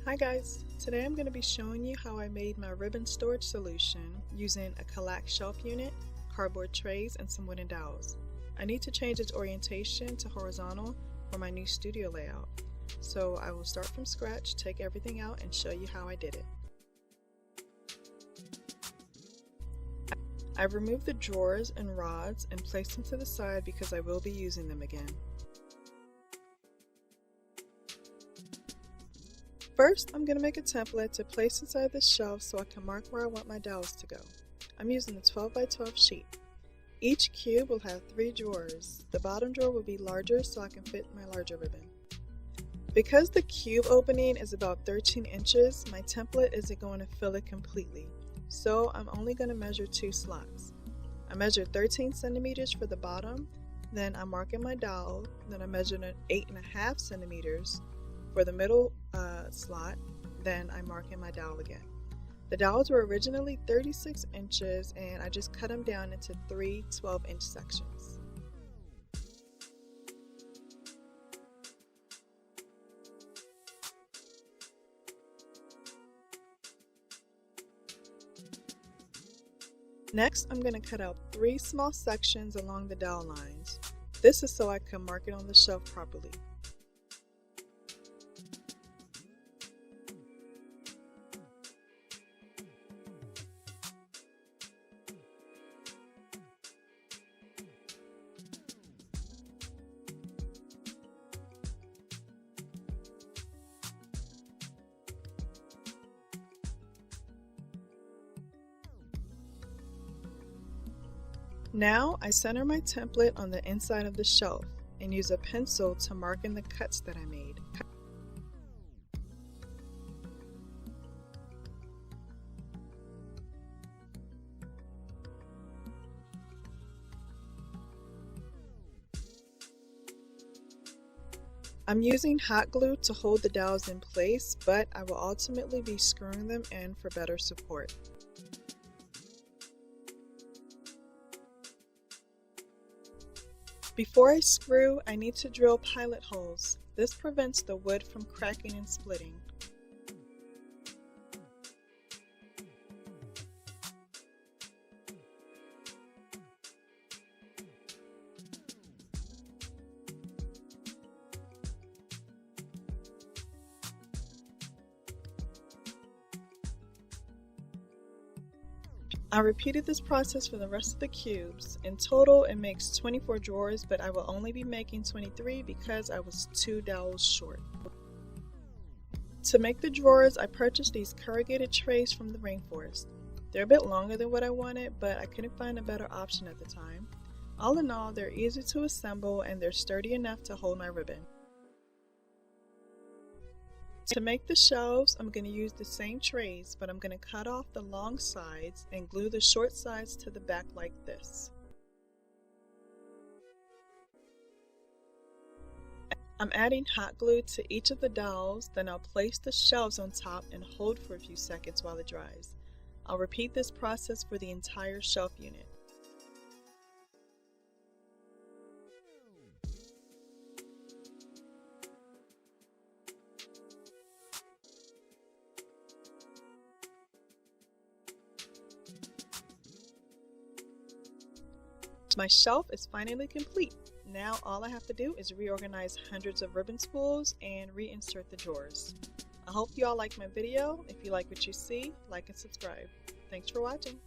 Hi guys, today I'm going to be showing you how I made my ribbon storage solution using a Kallax shelf unit, cardboard trays, and some wooden dowels. I need to change its orientation to horizontal for my new studio layout. So I will start from scratch, take everything out, and show you how I did it. I've removed the drawers and rods and placed them to the side because I will be using them again. First, I'm going to make a template to place inside the shelf so I can mark where I want my dowels to go. I'm using a 12 by 12 sheet. Each cube will have 3 drawers. The bottom drawer will be larger so I can fit my larger ribbon. Because the cube opening is about 13 inches, my template isn't going to fill it completely. So I'm only going to measure 2 slots. I measured 13 centimeters for the bottom, then I'm marking my dowel, then I measured 8.5 centimeters for the middle slot, then I'm marking my dowel again. The dowels were originally 36 inches and I just cut them down into 3 12-inch sections. Next, I'm going to cut out 3 small sections along the dowel lines. This is so I can mark it on the shelf properly. Now I center my template on the inside of the shelf and use a pencil to mark in the cuts that I made. I'm using hot glue to hold the dowels in place, but I will ultimately be screwing them in for better support. Before I screw, I need to drill pilot holes. This prevents the wood from cracking and splitting. I repeated this process for the rest of the cubes. In total, it makes 24 drawers, but I will only be making 23 because I was 2 dowels short. To make the drawers, I purchased these corrugated trays from the rainforest. They're a bit longer than what I wanted, but I couldn't find a better option at the time. All in all, they're easy to assemble and they're sturdy enough to hold my ribbon. To make the shelves, I'm going to use the same trays, but I'm going to cut off the long sides and glue the short sides to the back like this. I'm adding hot glue to each of the dowels, then I'll place the shelves on top and hold for a few seconds while it dries. I'll repeat this process for the entire shelf unit. My shelf is finally complete. Now all I have to do is reorganize hundreds of ribbon spools and reinsert the drawers. I hope you all like my video. If you like what you see, like and subscribe. Thanks for watching.